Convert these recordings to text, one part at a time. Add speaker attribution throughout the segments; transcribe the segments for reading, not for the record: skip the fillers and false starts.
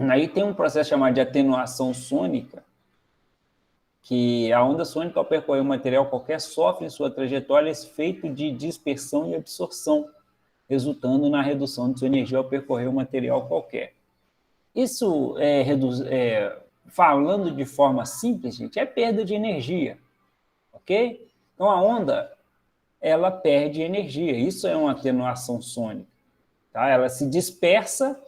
Speaker 1: Aí tem um processo chamado de atenuação sônica, que a onda sônica, ao percorrer um material qualquer, sofre em sua trajetória esse efeito de dispersão e absorção, resultando na redução de sua energia ao percorrer um material qualquer. Isso, falando de forma simples, gente, é perda de energia, ok? Então, a onda, ela perde energia. Isso é uma atenuação sônica. Tá? Ela se dispersa.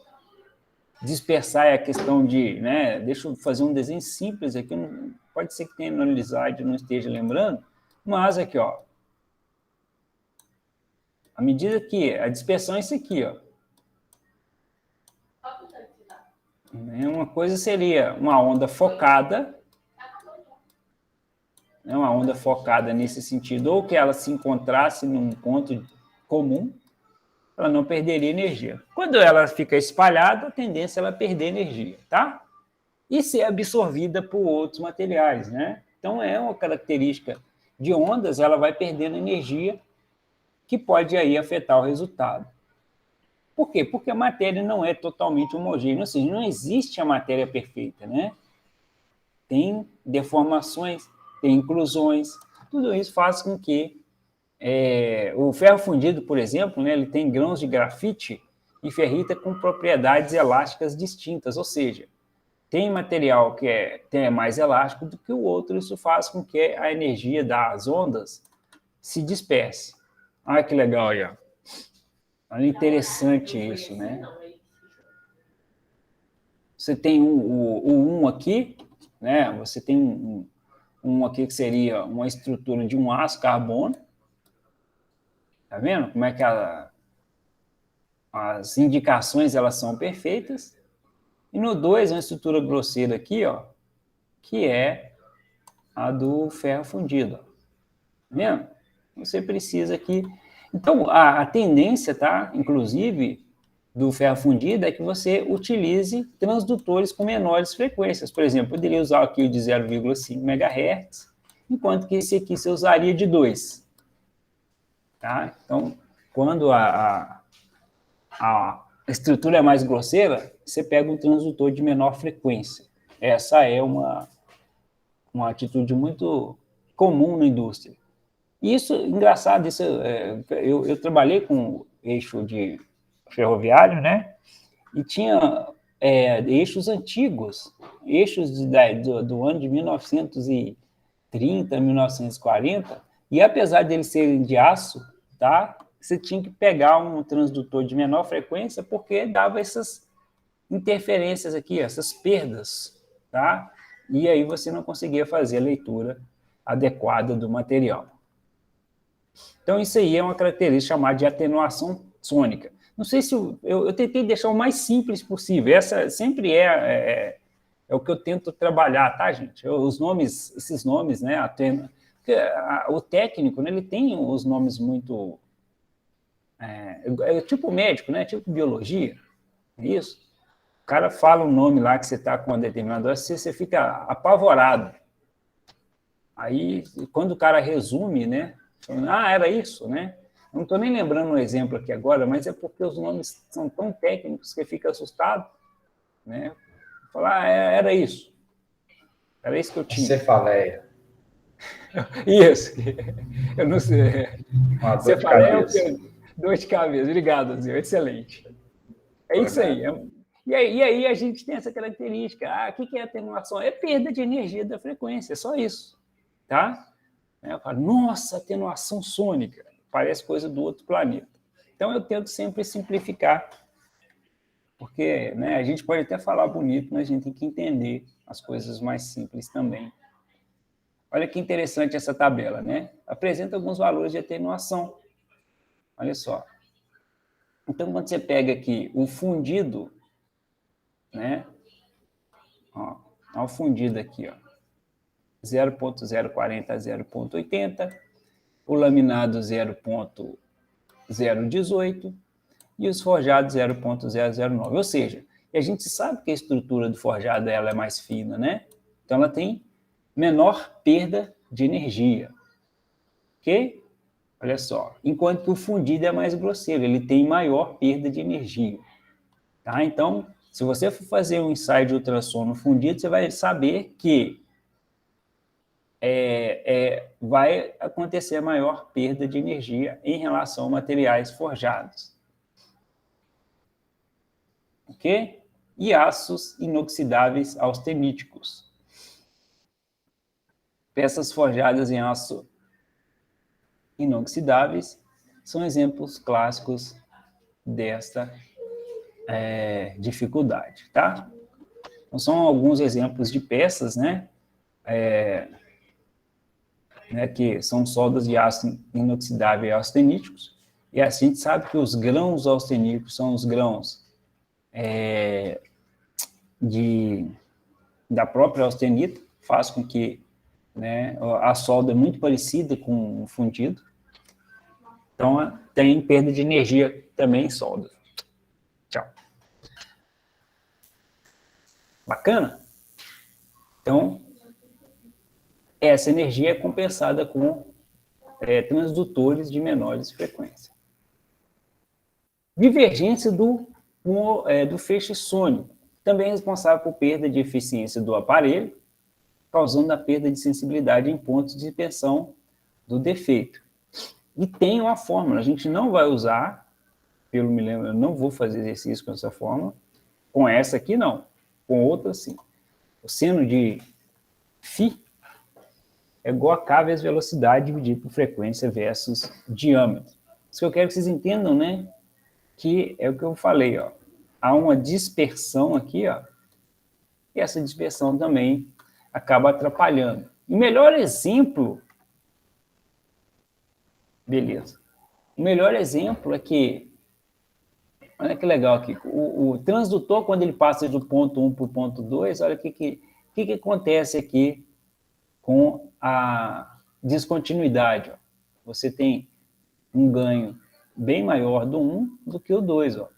Speaker 1: Dispersar é a questão de, né? Deixa eu fazer um desenho simples aqui, pode ser que tenha analisado e não esteja lembrando, mas aqui, ó, à medida que a dispersão é isso aqui, ó. Uma coisa seria uma onda focada, né? Uma onda focada nesse sentido, ou que ela se encontrasse num ponto comum, ela não perderia energia. Quando ela fica espalhada, a tendência é ela perder energia, tá? E ser absorvida por outros materiais, né? Então, é uma característica de ondas, ela vai perdendo energia, que pode aí afetar o resultado. Por quê? Porque a matéria não é totalmente homogênea, ou seja, não existe a matéria perfeita, né? Tem deformações, tem inclusões, tudo isso faz com que o ferro fundido, por exemplo, né, ele tem grãos de grafite e ferrita com propriedades elásticas distintas, ou seja, tem material que é mais elástico do que o outro, isso faz com que a energia das ondas se disperse. Olha que legal aí, ó. Olha interessante isso, né? Você tem o 1 aqui, né? Você tem um aqui que seria uma estrutura de um aço carbono. Tá vendo como é que as indicações elas são perfeitas? E no 2, uma estrutura grosseira aqui, ó, que é a do ferro fundido. Ó. Tá vendo? Você precisa aqui... Então, a tendência, tá? Inclusive, do ferro fundido é que você utilize transdutores com menores frequências. Por exemplo, eu poderia usar aqui o de 0,5 MHz, enquanto que esse aqui você usaria de 2. Tá? Então, quando a estrutura é mais grosseira, você pega um transdutor de menor frequência. Essa é uma atitude muito comum na indústria. E isso, engraçado, isso, eu trabalhei com eixo de ferroviário, né? E tinha eixos antigos, eixos do ano de 1930, 1940, e apesar deles serem de aço, tá? Você tinha que pegar um transdutor de menor frequência porque dava essas interferências aqui, essas perdas, tá? E aí você não conseguia fazer a leitura adequada do material. Então, isso aí é uma característica chamada de atenuação sônica. Não sei se eu tentei deixar o mais simples possível. Essa sempre é o que eu tento trabalhar, tá, gente? Esses nomes, né? O técnico, né, ele tem os nomes muito... tipo médico, né? Tipo biologia, é isso? O cara fala um nome lá que você está com uma determinada doença, você fica apavorado. Aí, quando o cara resume, né? Era isso, né? Não estou nem lembrando um exemplo aqui agora, mas é porque os nomes são tão técnicos que fica assustado, né? Falar, era isso. Era isso que eu tinha.
Speaker 2: Cefaleia.
Speaker 1: Isso. Eu não sei.
Speaker 2: Uma dor de
Speaker 1: Cefaleia é o
Speaker 2: cabeça.
Speaker 1: quê? Dor de cabeça. Obrigado, Zé. Excelente. É isso aí. E aí a gente tem essa característica. O que é atenuação? É perda de energia da frequência, é só isso. Tá? Eu falo, nossa, atenuação sônica. Parece coisa do outro planeta. Então, eu tento sempre simplificar, porque, né, a gente pode até falar bonito, mas a gente tem que entender as coisas mais simples também. Olha que interessante essa tabela, né? Apresenta alguns valores de atenuação. Olha só. Então, quando você pega aqui o fundido, né? Ó, o fundido aqui, ó, 0,040 a 0,80, o laminado 0,018 e os forjados 0,009. Ou seja, a gente sabe que a estrutura do forjado ela é mais fina, né? Então, ela tem menor perda de energia. Ok? Olha só. Enquanto que o fundido é mais grosseiro, ele tem maior perda de energia. Tá? Então, Se você for fazer um ensaio de ultrassom no fundido, você vai saber que vai acontecer maior perda de energia em relação a materiais forjados. Ok? E aços inoxidáveis austeníticos. Peças forjadas em aço inoxidáveis são exemplos clássicos desta dificuldade, tá? Então, são alguns exemplos de peças, né, que são soldas de aço inoxidável e austeníticos, e assim a gente sabe que os grãos austeníticos são os grãos da própria austenita, faz com que, né, a solda é muito parecida com o fundido, então tem perda de energia também em solda. Tchau. Bacana? Então, essa energia é compensada com transdutores de menores frequência. Divergência do feixe sônico, também é responsável por perda de eficiência do aparelho, causando a perda de sensibilidade em pontos de tensão do defeito. E tem uma fórmula, a gente não vai usar, pelo me lembro, eu não vou fazer exercício com essa fórmula, com essa aqui não, com outra sim. O seno de φ é igual a K vezes velocidade dividido por frequência versus diâmetro. Isso que eu quero que vocês entendam, né? Que é o que eu falei, ó. Há uma dispersão aqui, ó, e essa dispersão também acaba atrapalhando. O melhor exemplo, beleza, o melhor exemplo é que, olha que legal aqui, o transdutor, quando ele passa do ponto 1 para o ponto 2, olha o que acontece aqui com a descontinuidade. Ó. Você tem um ganho bem maior do 1 do que o 2, ó,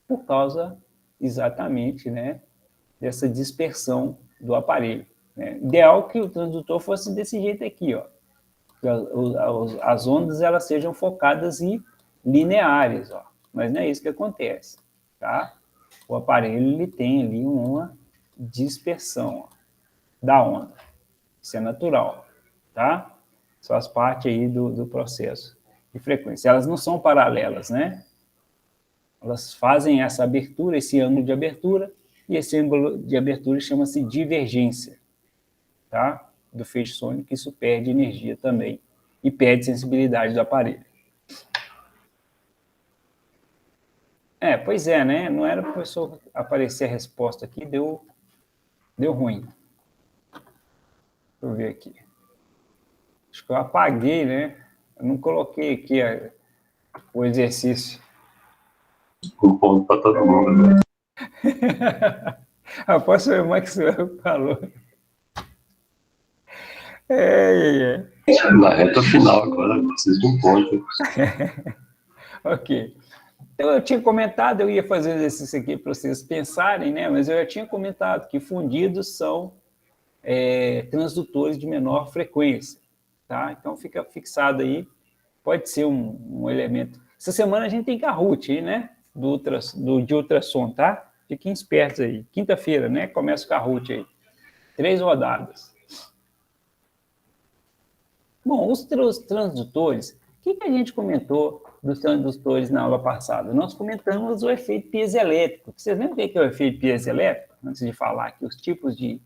Speaker 1: por causa exatamente, né, dessa dispersão do aparelho. Né? Ideal que o transdutor fosse desse jeito aqui, ó. As ondas elas sejam focadas e lineares, ó. Mas não é isso que acontece, tá? O aparelho ele tem ali uma dispersão, ó, da onda. Isso é natural, tá? São as partes aí do processo de frequência. Elas não são paralelas, né? Elas fazem essa abertura, esse ângulo de abertura, e esse ângulo de abertura chama-se divergência, tá? Do feixe sônico, isso perde energia também, e perde sensibilidade do aparelho. Pois é, né? Não era para o professor aparecer a resposta aqui, deu ruim. Deixa eu ver aqui. Acho que eu apaguei, né? Eu não coloquei aqui o exercício.
Speaker 2: Um ponto para todo mundo, né?
Speaker 1: Após o Maxwell falou.
Speaker 2: Na reta final agora, eu preciso de um ponto.
Speaker 1: Ok. Então, eu tinha comentado, eu ia fazer exercício aqui para vocês pensarem, né? Mas eu já tinha comentado que fundidos são transdutores de menor frequência, tá? Então, fica fixado aí. Pode ser um elemento. Essa semana a gente tem Kahoot aí, né? De ultrassom, tá? Fiquem espertos aí. Quinta-feira, né? Começa o Kahoot aí. 3 rodadas. Bom, os transdutores, o que a gente comentou dos transdutores na aula passada? Nós comentamos o efeito piezoelétrico. Vocês lembram o que é o efeito piezoelétrico? Antes de falar aqui os tipos de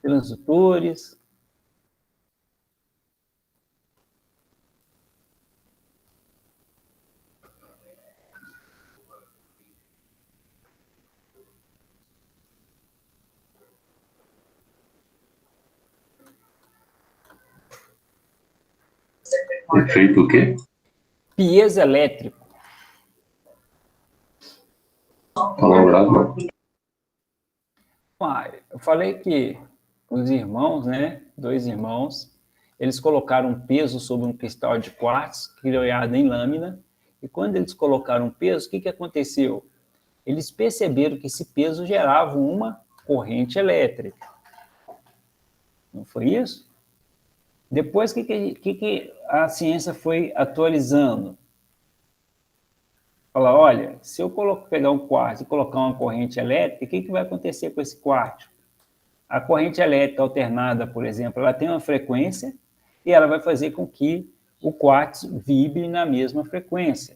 Speaker 1: transdutores.
Speaker 2: Efeito o quê?
Speaker 1: Piezoelétrico.
Speaker 2: Não lembrado, não.
Speaker 1: Eu falei que os irmãos, né, 2 irmãos, eles colocaram um peso sobre um cristal de quartzo criado em lâmina, e quando eles colocaram um peso, o que aconteceu? Eles perceberam que esse peso gerava uma corrente elétrica. Não foi isso? Depois, o que a ciência foi atualizando? Falar, olha, se eu pegar um quartzo e colocar uma corrente elétrica, o que vai acontecer com esse quartzo? A corrente elétrica alternada, por exemplo, ela tem uma frequência e ela vai fazer com que o quartzo vibre na mesma frequência.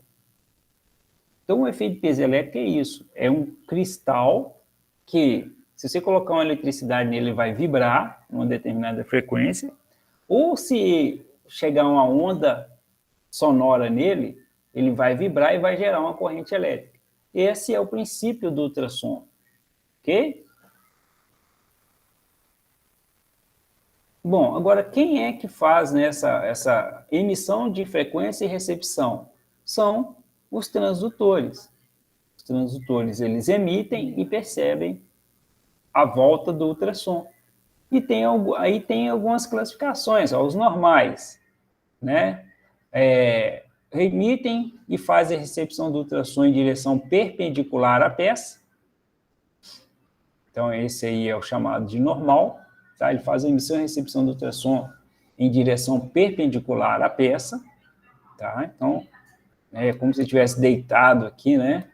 Speaker 1: Então, o efeito piezoelétrico é isso. É um cristal que, se você colocar uma eletricidade nele, ele vai vibrar numa determinada frequência, ou se chegar uma onda sonora nele, ele vai vibrar e vai gerar uma corrente elétrica. Esse é o princípio do ultrassom, ok? Bom, agora, quem é que faz essa emissão de frequência e recepção? São os transdutores. Os transdutores, eles emitem e percebem a volta do ultrassom. E aí tem algumas classificações, ó, os normais, né? Emitem e fazem a recepção do ultrassom em direção perpendicular à peça. Então, esse aí é o chamado de normal. Tá? Ele faz a emissão e recepção do ultrassom em direção perpendicular à peça. Tá? Então, é como se estivesse deitado aqui, né?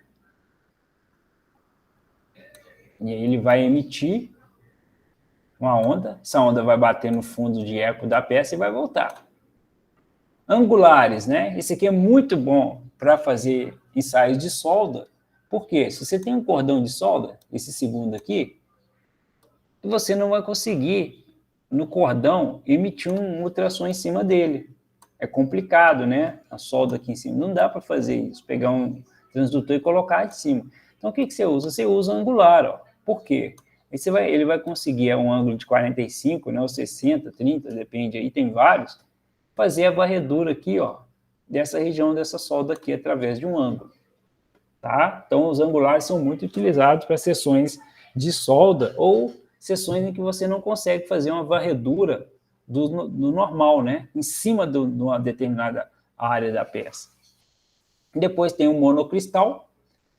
Speaker 1: E aí ele vai emitir uma onda. Essa onda vai bater no fundo de eco da peça e vai voltar. Angulares, né? Esse aqui é muito bom para fazer ensaios de solda. Por quê? Se você tem um cordão de solda, esse segundo aqui, você não vai conseguir, no cordão, emitir um ultrassom em cima dele. É complicado, né? A solda aqui em cima. Não dá para fazer isso, pegar um transdutor e colocar em cima. Então, o que você usa? Você usa angular, ó. Por quê? Ele vai conseguir um ângulo de 45, né, ou 60, 30, depende aí, tem vários, fazer a varredura aqui, ó, dessa região dessa solda aqui, através de um ângulo. Tá? Então, os angulares são muito utilizados para sessões de solda ou sessões em que você não consegue fazer uma varredura do normal, né? Em cima de uma determinada área da peça. Depois tem o monocristal,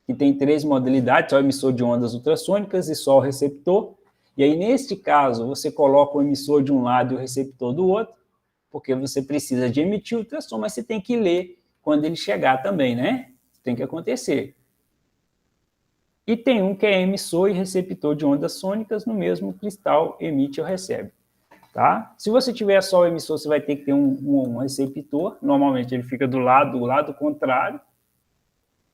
Speaker 1: que tem 3 modalidades, só o emissor de ondas ultrassônicas e só o receptor. E aí, neste caso, você coloca o emissor de um lado e o receptor do outro, porque você precisa de emitir o ultrassom, mas você tem que ler quando ele chegar também, né? Tem que acontecer. E tem um que é emissor e receptor de ondas sônicas no mesmo cristal, emite ou recebe. Tá? Se você tiver só o emissor, você vai ter que ter um receptor, normalmente ele fica do lado contrário,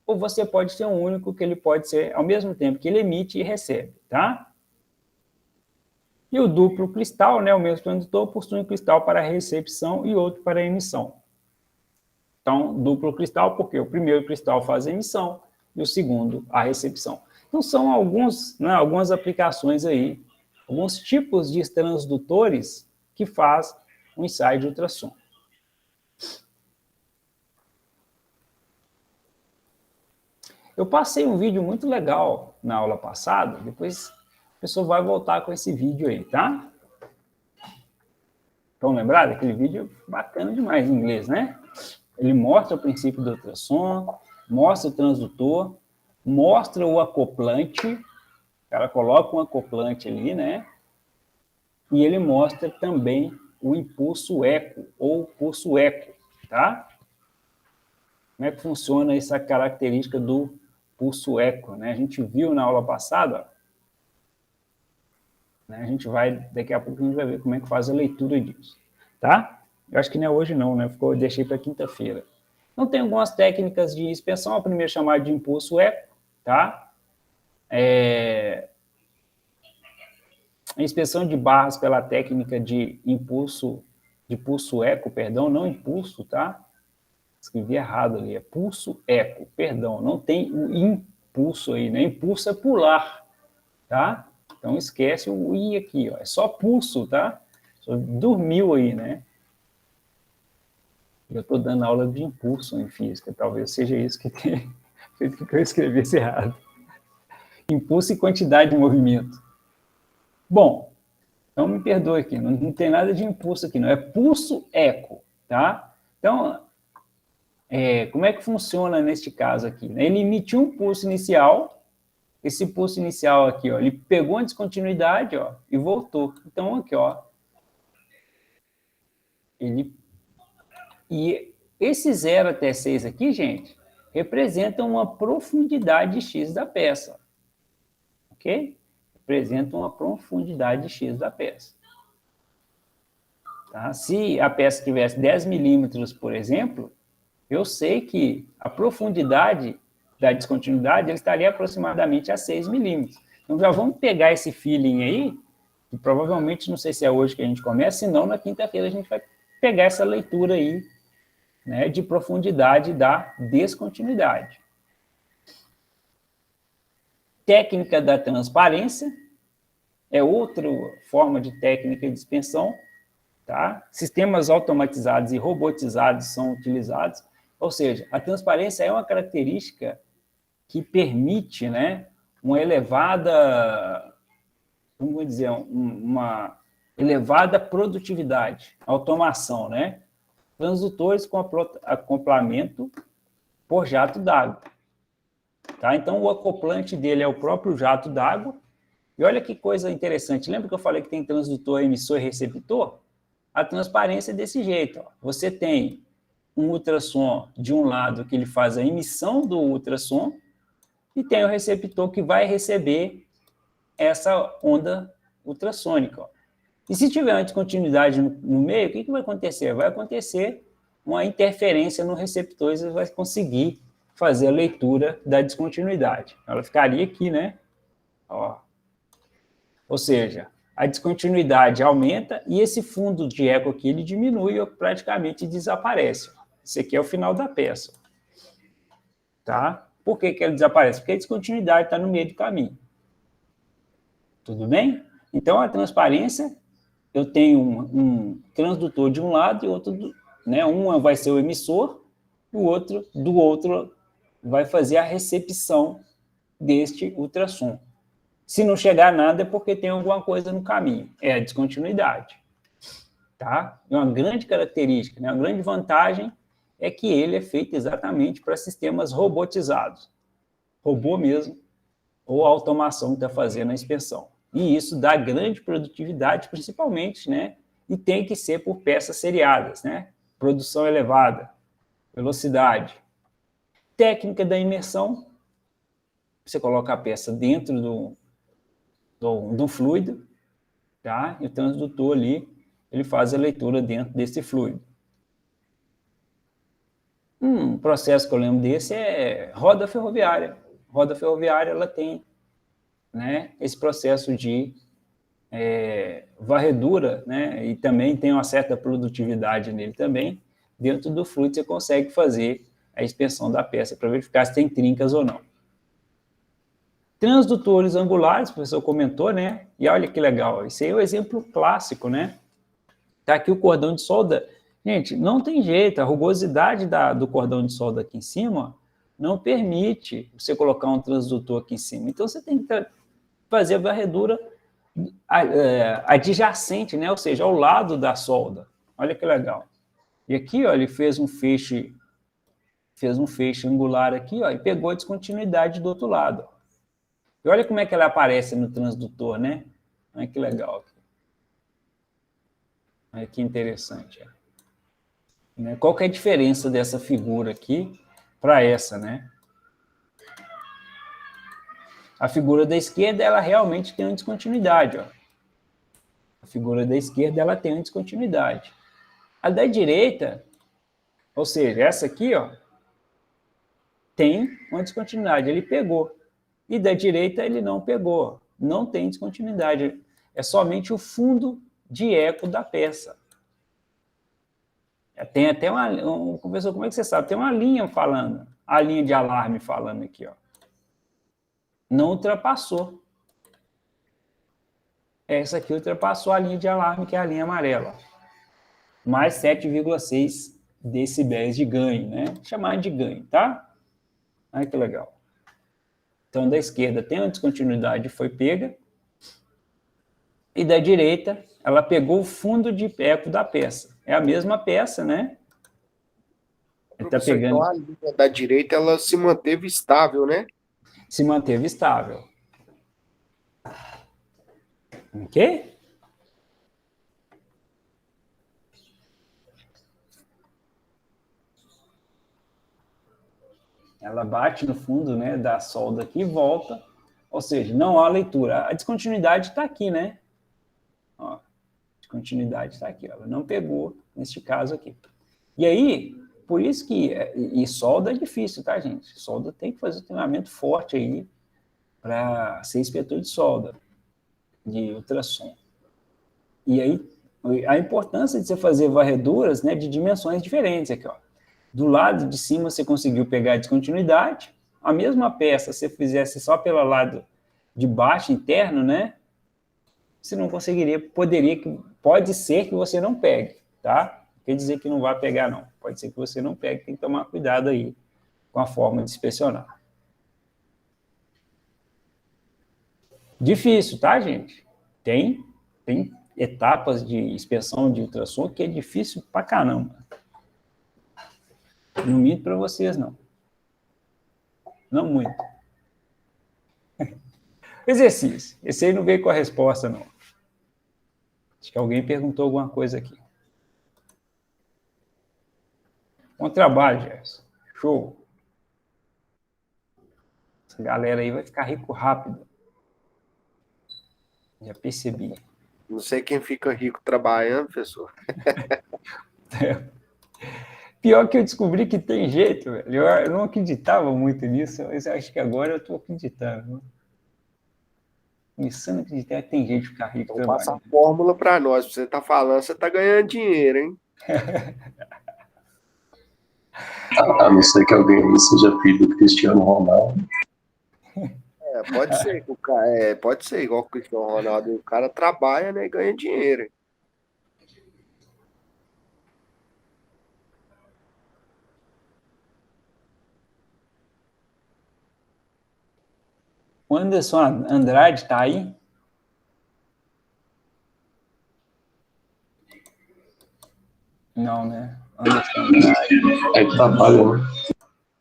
Speaker 1: ou você pode ter um único que ele pode ser ao mesmo tempo que ele emite e recebe, tá? E o duplo cristal, né, o mesmo transdutor, possui um cristal para recepção e outro para emissão. Então, duplo cristal, porque o primeiro cristal faz a emissão e o segundo a recepção. Então, são algumas aplicações aí, alguns tipos de transdutores que faz o ensaio de ultrassom. Eu passei um vídeo muito legal na aula passada, depois a pessoa vai voltar com esse vídeo aí, tá? Estão lembrados? Aquele vídeo bacana demais em inglês, né? Ele mostra o princípio do ultrassom, mostra o transdutor, mostra o acoplante, o cara coloca um acoplante ali, né? E ele mostra também o impulso eco, ou pulso eco, tá? Como é que funciona essa característica do pulso eco, né? A gente viu na aula passada, né? A gente vai, daqui a pouco a gente vai ver como é que faz a leitura disso, tá? Eu acho que não é hoje não, né? Eu deixei para quinta-feira. Então, tem algumas técnicas de inspeção, a primeira chamada de impulso eco, tá? A inspeção de barras pela técnica de pulso eco, perdão, não impulso, tá? Escrevi errado ali, é pulso eco, perdão, não tem o impulso aí, né? Impulso é pular, tá? Então esquece o i aqui, ó, é só pulso, tá? Só dormiu aí, né? Eu estou dando aula de impulso em física, talvez seja isso que tenha feito que eu escrevesse errado. Impulso e quantidade de movimento. Bom, então me perdoe aqui, não tem nada de impulso aqui, não, é pulso eco, tá? Então, como é que funciona neste caso aqui? Ele emitiu um pulso inicial, esse pulso inicial aqui, ó, ele pegou a descontinuidade, ó, e voltou. Então, aqui, ó, e esse 0 até 6 aqui, gente, representam uma profundidade X da peça. Ok? Representam uma profundidade X da peça. Tá? Se a peça tivesse 10 milímetros, por exemplo, eu sei que a profundidade da descontinuidade estaria aproximadamente a 6 milímetros. Então, já vamos pegar esse feeling aí, que provavelmente, não sei se é hoje que a gente começa, senão na quinta-feira a gente vai pegar essa leitura aí, né, de profundidade da descontinuidade. Técnica da transparência é outra forma de técnica de suspensão, tá? Sistemas automatizados e robotizados são utilizados, ou seja, a transparência é uma característica que permite, né, uma elevada, vamos dizer, uma elevada produtividade, automação, né? Transdutores com acoplamento por jato d'água. Tá? Então, o acoplante dele é o próprio jato d'água. E olha que coisa interessante. Lembra que eu falei que tem transdutor, emissor e receptor? A transparência é desse jeito. Ó. Você tem um ultrassom de um lado que ele faz a emissão do ultrassom e tem o receptor que vai receber essa onda ultrassônica. Ó. E se tiver uma descontinuidade no meio, o que vai acontecer? Vai acontecer uma interferência no receptor e você vai conseguir fazer a leitura da descontinuidade. Ela ficaria aqui, né? Ó. Ou seja, a descontinuidade aumenta e esse fundo de eco aqui ele diminui ou praticamente desaparece. Esse aqui é o final da peça. Tá? Por que ele desaparece? Porque a descontinuidade está no meio do caminho. Tudo bem? Então, a transparência, eu tenho um transdutor de um lado e outro, né? Um vai ser o emissor e o outro, do outro, vai fazer a recepção deste ultrassom. Se não chegar nada é porque tem alguma coisa no caminho. É a descontinuidade. Tá? E uma grande característica, né? Uma grande vantagem é que ele é feito exatamente para sistemas robotizados. Robô mesmo, ou a automação que está fazendo a inspeção. E isso dá grande produtividade, principalmente, né? E tem que ser por peças seriadas, né? Produção elevada, velocidade. Técnica da imersão, você coloca a peça dentro do fluido, tá? E o transdutor ali, ele faz a leitura dentro desse fluido. Um processo que eu lembro desse é roda ferroviária. Roda ferroviária, ela tem, né, esse processo de varredura, né, e também tem uma certa produtividade nele também. Dentro do fluido você consegue fazer a inspeção da peça para verificar se tem trincas ou não. Transdutores angulares, o professor comentou, né? E olha que legal, esse aí é o exemplo clássico, né? Tá aqui o cordão de solda. Gente, não tem jeito, a rugosidade do cordão de solda aqui em cima não permite você colocar um transdutor aqui em cima. Então, você tem que fazer a varredura adjacente, né? Ou seja, ao lado da solda. Olha que legal. E aqui, ó, ele fez um feixe angular aqui, ó, e pegou a descontinuidade do outro lado. Ó. E olha como é que ela aparece no transdutor, né? Olha que legal. Olha que interessante. Ó. Qual que é a diferença dessa figura aqui para essa, né? A figura da esquerda, ela realmente tem uma descontinuidade, ó. A figura da esquerda, ela tem uma descontinuidade. A da direita, ou seja, essa aqui, ó, tem uma descontinuidade, ele pegou. E da direita, ele não pegou. Não tem descontinuidade. É somente o fundo de eco da peça. Tem até professor, como é que você sabe? Tem uma linha falando, a linha de alarme falando aqui, ó. Não ultrapassou. Essa aqui ultrapassou a linha de alarme, que é a linha amarela. Mais 7,6 decibéis de ganho, né? Chamar de ganho, tá? Olha que legal. Então, da esquerda tem uma descontinuidade, foi pega. E da direita, ela pegou o fundo de eco da peça. É a mesma peça, né? Ele tá pegando...
Speaker 3: Então, a linha da direita, ela se manteve estável, né?
Speaker 1: Se manteve estável. Ok? ela bate no fundo, né, da solda aqui e volta, ou seja, não há leitura. A descontinuidade está aqui, né? Ó, a descontinuidade está aqui, ela não pegou neste caso aqui. E aí, por isso que... E solda é difícil, tá, gente? Solda tem que fazer um treinamento forte aí para ser inspetor de solda, de ultrassom. E aí, a importância de você fazer varreduras, né, de dimensões diferentes aqui, ó. Do lado de cima você conseguiu pegar a descontinuidade, a mesma peça, se você fizesse só pelo lado de baixo, interno, né, você não conseguiria, pode ser que você não pegue, tá? Não quer dizer que não vai pegar, não. Pode ser que você não pegue, tem que tomar cuidado aí com a forma de inspecionar. Difícil, tá, gente? Tem etapas de inspeção de ultrassom que é difícil pra caramba. Não minto para vocês, não. Não muito. Exercício. Esse aí não veio com a resposta, não. Acho que alguém perguntou alguma coisa aqui. Bom trabalho, Gerson. Show. Essa galera aí vai ficar rico rápido. Já percebi.
Speaker 3: Não sei quem fica rico trabalhando, professor.
Speaker 1: Pior que eu descobri que tem jeito, velho. Eu não acreditava muito nisso, mas acho que agora eu estou acreditando. Começando a acreditar que tem jeito de ficar rico
Speaker 3: Então passa a
Speaker 1: trabalhando.
Speaker 3: fórmula para nós. Você tá falando, você tá ganhando dinheiro, hein?
Speaker 2: A não ser que alguém aí seja filho do Cristiano Ronaldo.
Speaker 3: Pode ser que o cara, pode ser igual o Cristiano Ronaldo. O cara trabalha, né, e ganha dinheiro. Hein?
Speaker 1: O Anderson Andrade está aí? Não, né? Anderson Andrade.
Speaker 2: Aí trabalha, né?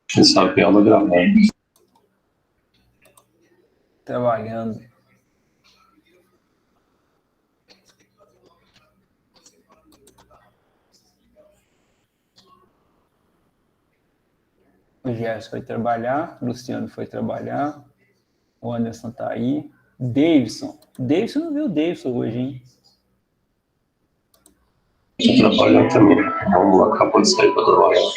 Speaker 2: Quem sabe aula gravada.
Speaker 1: Trabalhando. O Gerson foi trabalhar, o Luciano foi trabalhar, o Anderson tá aí. Davidson. Davidson não viu o Davidson hoje, hein?
Speaker 2: Tô trabalhando também. Vamos, acabou de sair para trabalhar.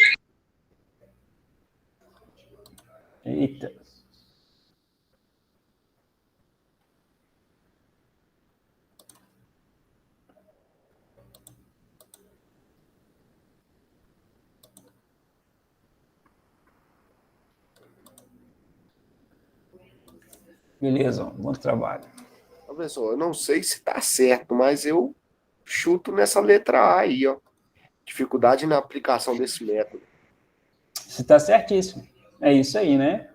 Speaker 1: Eita. Beleza, bom trabalho.
Speaker 3: Professor, eu não sei se tá certo, mas eu chuto nessa letra A aí, ó. Dificuldade na aplicação desse método.
Speaker 1: Você está certíssimo. É isso aí, né?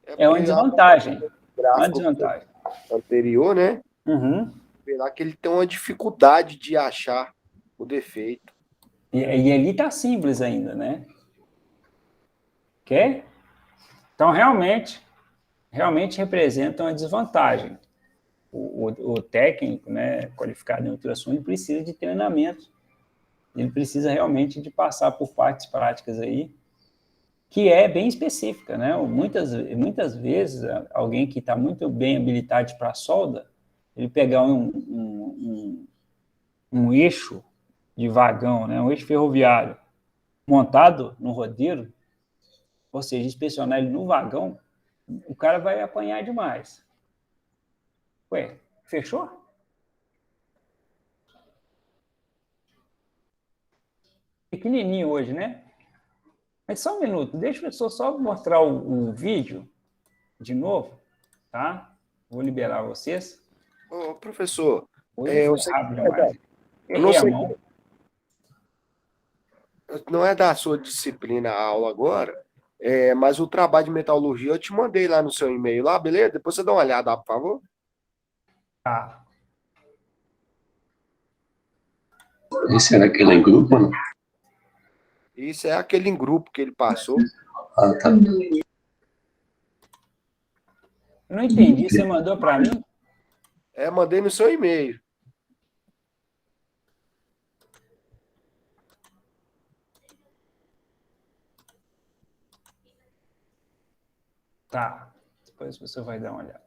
Speaker 1: É uma
Speaker 3: Porque
Speaker 1: desvantagem.
Speaker 3: o
Speaker 1: Uma
Speaker 3: gráfico
Speaker 1: desvantagem.
Speaker 3: anterior, né?
Speaker 1: Uhum.
Speaker 3: Verá que ele tem uma dificuldade de achar o defeito.
Speaker 1: E ali tá simples ainda, né? Ok? Então, realmente representa uma desvantagem. O técnico, né, qualificado em ultrassom, ele precisa de treinamento. Ele precisa realmente de passar por partes práticas aí, que é bem específica, né? Muitas vezes, alguém que está muito bem habilitado para solda, ele pegar um eixo de vagão, né, um eixo ferroviário, montado no rodeiro, ou seja, inspecionar ele no vagão, o cara vai apanhar demais. Ué, fechou? Pequenininho hoje, né? Mas só um minuto, deixa eu só mostrar o vídeo de novo, tá? Vou liberar vocês.
Speaker 3: Ô, professor,
Speaker 1: Hoje
Speaker 3: eu
Speaker 1: foi
Speaker 3: sei
Speaker 1: rápido demais.
Speaker 3: eu não
Speaker 1: Errei a
Speaker 3: sei,
Speaker 1: mão.
Speaker 3: não é da sua disciplina a aula agora, mas o trabalho de metalurgia eu te mandei lá no seu e-mail lá, beleza? Depois você dá uma olhada, por favor.
Speaker 1: Tá.
Speaker 2: Esse era aquele em grupo, né?
Speaker 3: Isso é aquele em grupo que ele passou.
Speaker 2: Ah, tá.
Speaker 1: Eu não entendi, você mandou para mim?
Speaker 3: Mandei no seu e-mail.
Speaker 1: Tá. Depois você vai dar uma olhada.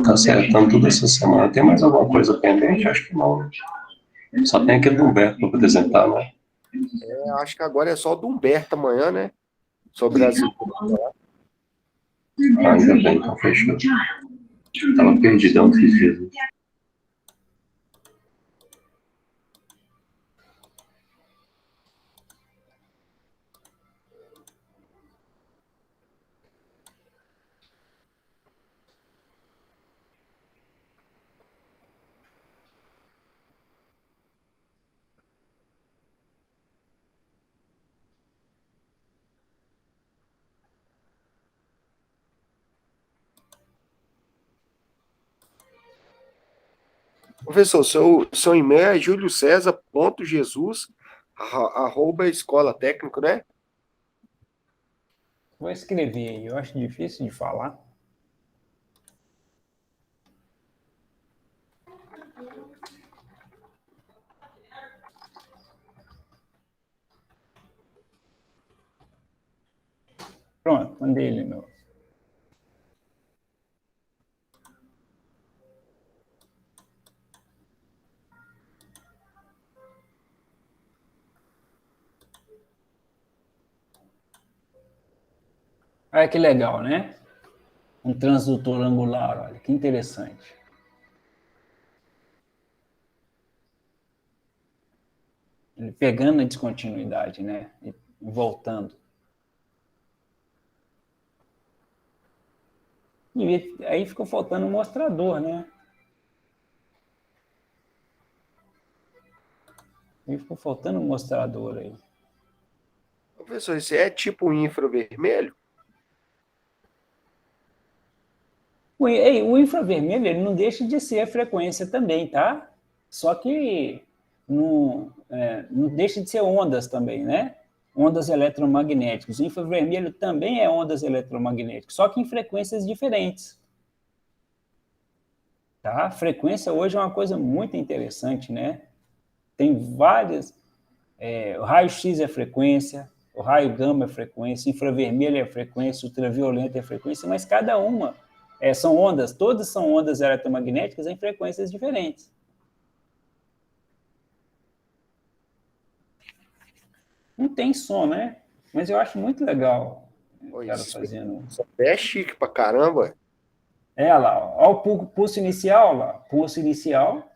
Speaker 2: Tá acertando tudo essa semana. Tem mais alguma coisa pendente? Acho que não. Só tem aquele do Humberto para apresentar, né?
Speaker 3: Acho que agora é só do Humberto amanhã, né? Sobre as...
Speaker 2: Ainda bem, então fechou. Tava perdidão esses dias.
Speaker 3: Professor, seu e-mail é juliocesar.jesus@escola técnico, né?
Speaker 1: Vou escrever aí. Eu acho difícil de falar. Pronto, mandei ele no... Olha que legal, né? Um transdutor angular, olha, que interessante. Ele pegando a descontinuidade, né? E voltando. E aí ficou faltando um mostrador, né? Aí ficou faltando um mostrador aí.
Speaker 3: Professor, isso é tipo infravermelho?
Speaker 1: O infravermelho ele não deixa de ser a frequência também, tá? Só que não deixa de ser ondas também, né? Ondas eletromagnéticas. O infravermelho também é ondas eletromagnéticas, só que em frequências diferentes. Tá? Frequência hoje é uma coisa muito interessante, né? Tem várias. O raio-x é frequência, o raio gama é frequência, infravermelho é frequência, ultravioleta é frequência, mas cada uma são ondas, todas são ondas eletromagnéticas em frequências diferentes. Não tem som, né? Mas eu acho muito legal o
Speaker 3: Oi,
Speaker 1: cara fazendo.
Speaker 3: isso é chique pra caramba.
Speaker 1: Lá, ó o pulso inicial lá, pulso inicial.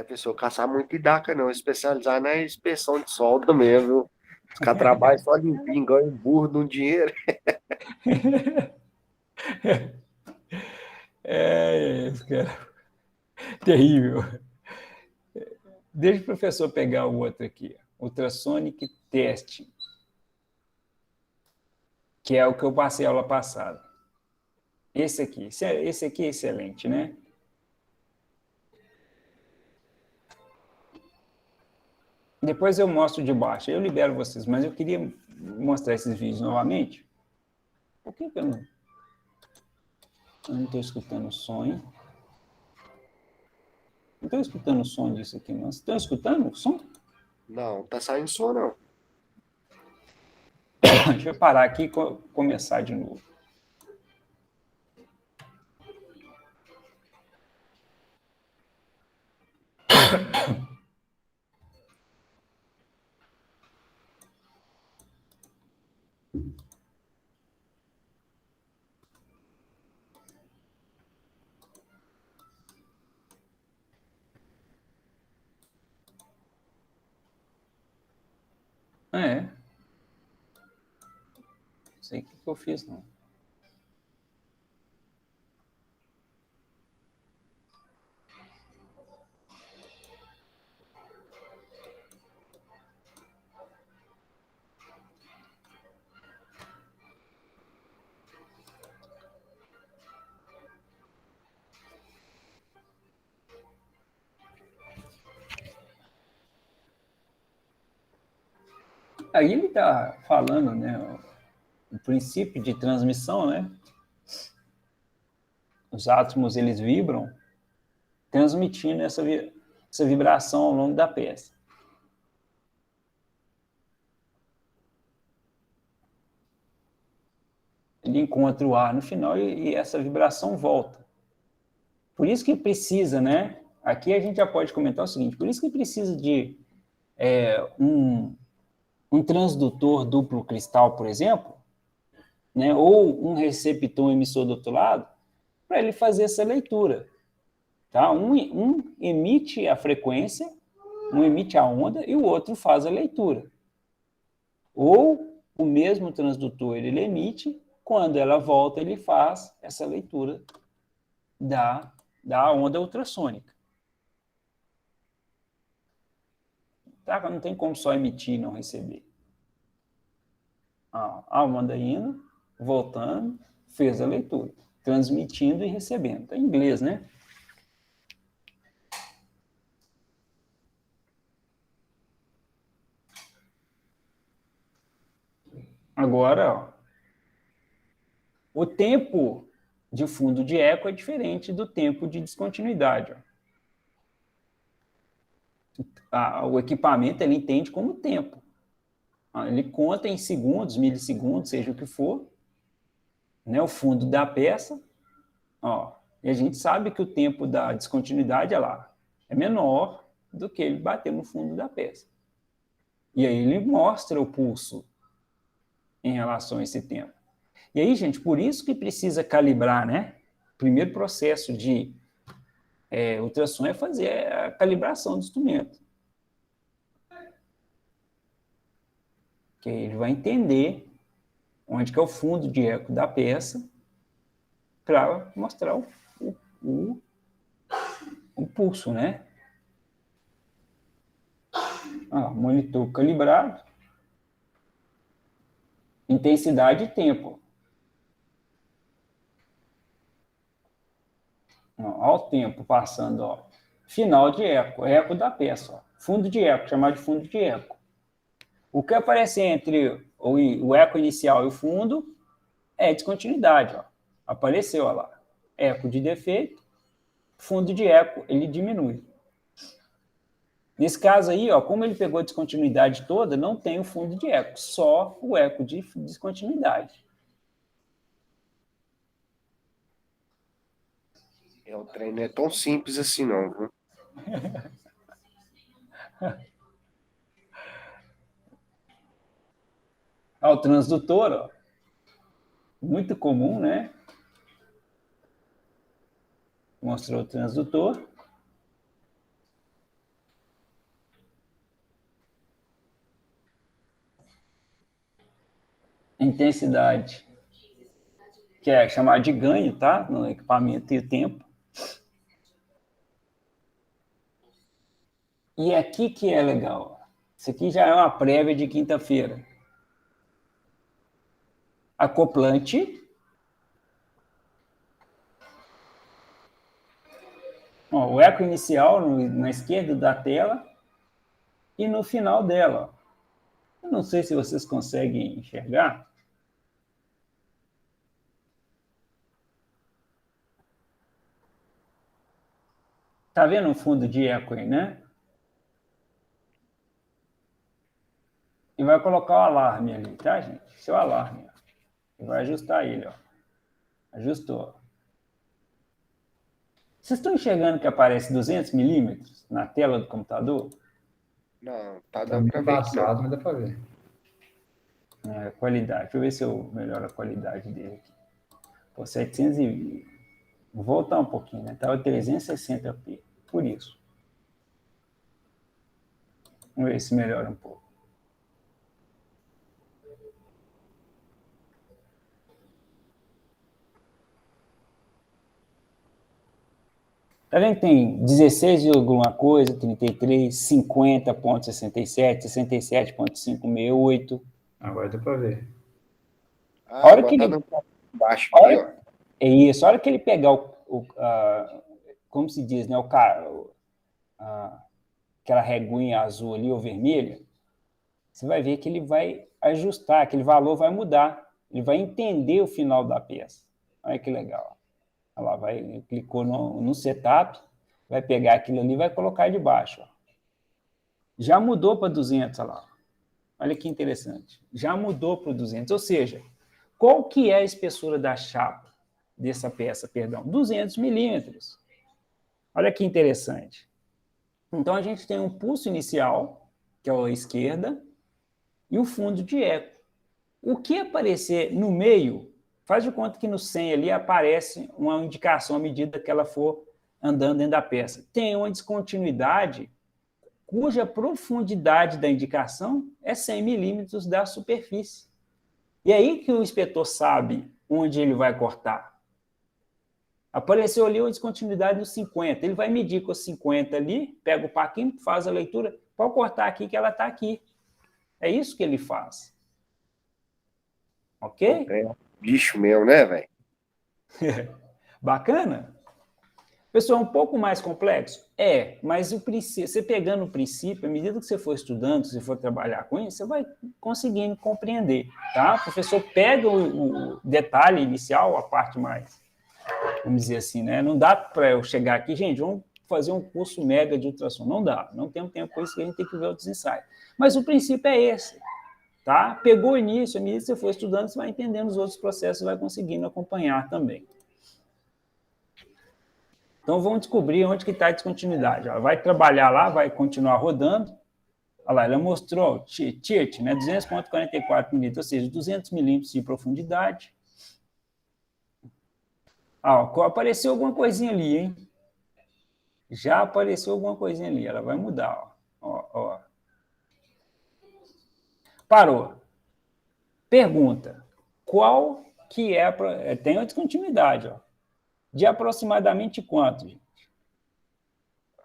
Speaker 3: Pessoa, caçar muito idaca, não. Especializar na inspeção de solda mesmo, viu? Os caras trabalham só limpinho, ganham burro de um dinheiro.
Speaker 1: Isso, cara. Terrível. Deixa o professor pegar o outro aqui. Ultrasonic Testing, que é o que eu passei a aula passada. Esse aqui é excelente, né? Depois eu mostro de baixo, eu libero vocês, mas eu queria mostrar esses vídeos novamente. Por que eu não estou escutando o som, hein? Não estou escutando o som disso aqui, não. Vocês estão escutando o som?
Speaker 3: Não, tá saindo som, não.
Speaker 1: Deixa eu parar aqui e começar de novo. Não sei o que eu fiz, não. Aí ele está falando, né, o princípio de transmissão, né? Os átomos, eles vibram, transmitindo essa vibração ao longo da peça. Ele encontra o ar no final e essa vibração volta. Por isso que precisa, né? Aqui a gente já pode comentar o seguinte, por isso que precisa de um transdutor duplo cristal, por exemplo, né? Ou um receptor emissor do outro lado, para ele fazer essa leitura. Tá? Um emite a frequência, um emite a onda e o outro faz a leitura. Ou o mesmo transdutor ele emite, quando ela volta ele faz essa leitura da onda ultrassônica. Tá? Não tem como só emitir e não receber. A onda indo, voltando, fez a leitura, transmitindo e recebendo. É em inglês, né? Agora, ó, o tempo de fundo de eco é diferente do tempo de descontinuidade. Ó. O equipamento ele entende como tempo. Ele conta em segundos, milissegundos, seja o que for, né, o fundo da peça. Ó, e a gente sabe que o tempo da descontinuidade é menor do que ele bater no fundo da peça. E aí ele mostra o pulso em relação a esse tempo. E aí, gente, por isso que precisa calibrar, né? O primeiro processo de ultrassom é fazer a calibração do instrumento. Que ele vai entender onde que é o fundo de eco da peça para mostrar o pulso, né? Monitor calibrado, intensidade e tempo. Olha o tempo passando, ó. Final de eco da peça, ó. Fundo de eco, chamado de fundo de eco. O que aparece entre o eco inicial e o fundo é descontinuidade, ó. Apareceu, ó lá. Eco de defeito, fundo de eco, ele diminui. Nesse caso aí, ó, como ele pegou a descontinuidade toda, não tem o fundo de eco, só o eco de descontinuidade.
Speaker 3: O trem não é tão simples assim, não, viu?
Speaker 1: O transdutor, ó, muito comum, né? Mostrou o transdutor. Intensidade, que é chamada de ganho, tá? No equipamento e o tempo. E aqui que é legal. Isso aqui já é uma prévia de quinta-feira. Acoplante. Ó, o eco inicial na esquerda da tela e no final dela. Eu não sei se vocês conseguem enxergar. Tá vendo o fundo de eco aí, né? E vai colocar o alarme ali, tá, gente? Seu alarme. Ó. E vai ajustar ele, ó. Ajustou. Vocês estão enxergando que aparece 200 milímetros na tela do computador?
Speaker 3: Não, tá dando para ver.
Speaker 4: Embaçado, mas dá para ver.
Speaker 1: Qualidade. Deixa eu ver se eu melhoro a qualidade dele aqui. Pô, 720. Vou voltar um pouquinho, né? Estava 360p. Por isso. Vamos ver se melhora um pouco. Tá vendo que tem 16, alguma coisa, 33, 50,67, 67,568.
Speaker 4: Agora dá para ver.
Speaker 1: A hora que
Speaker 3: tá
Speaker 1: ele...
Speaker 3: dando pra baixo aqui, ó.
Speaker 1: É isso. A hora que ele pegar como se diz, né? Aquela reguinha azul ali, ou vermelha, você vai ver que ele vai ajustar, aquele valor vai mudar. Ele vai entender o final da peça. Olha que legal. Olha lá, clicou no setup, vai pegar aquilo ali e vai colocar debaixo. Ó. Já mudou para 200, olha lá. Olha que interessante. Já mudou para 200, ou seja, qual que é a espessura da chapa dessa peça, perdão? 200 milímetros. Olha que interessante. Então, a gente tem um pulso inicial, que é a esquerda, e o fundo de eco. O que aparecer no meio, faz de conta que no 100 ali aparece uma indicação à medida que ela for andando dentro da peça. Tem uma descontinuidade cuja profundidade da indicação é 100 milímetros da superfície. E aí que o inspetor sabe onde ele vai cortar. Apareceu ali uma descontinuidade no 50. Ele vai medir com os 50 ali, pega o parquímetro, faz a leitura, pode cortar aqui que ela está aqui. É isso que ele faz. Ok?
Speaker 3: É bicho mesmo, né, velho?
Speaker 1: Bacana? Pessoal, é um pouco mais complexo? É, mas o princípio, você pegando o princípio, à medida que você for estudando, se for trabalhar com isso, você vai conseguindo compreender, tá? O professor pega o detalhe inicial, a parte mais, vamos dizer assim, né? Não dá para eu chegar aqui, gente, vamos fazer um curso mega de ultrassom. Não dá, não temos tempo para isso, que a gente tem que ver outros ensaios. Mas o princípio é esse, tá? Pegou o início, à medida que você for estudando, você vai entendendo os outros processos e vai conseguindo acompanhar também. Então, vamos descobrir onde que está a descontinuidade. Ela vai trabalhar lá, vai continuar rodando. Olha lá, ela mostrou, TIRT, né, 200,44 milímetros, ou seja, 200 milímetros de profundidade. Ó, apareceu alguma coisinha ali, hein? Já apareceu alguma coisinha ali, ela vai mudar. Ó. Parou. Pergunta, qual que é... Tem uma descontinuidade, ó. De aproximadamente quanto, gente?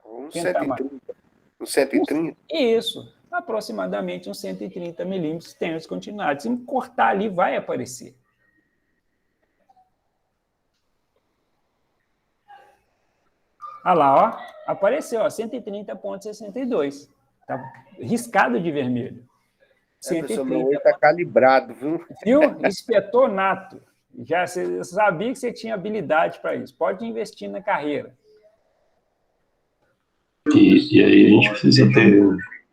Speaker 3: Uns 130. Uns 130?
Speaker 1: Isso, aproximadamente uns 130 milímetros tem descontinuidade. Se cortar ali, vai aparecer. Olha lá, ó, apareceu, ó, 130,62. Está riscado de vermelho.
Speaker 3: Pessoal, meu olho está calibrado, viu?
Speaker 1: Viu? Espetou nato. Já você sabia que você tinha habilidade para isso. Pode investir na carreira.
Speaker 2: E aí a gente precisa ter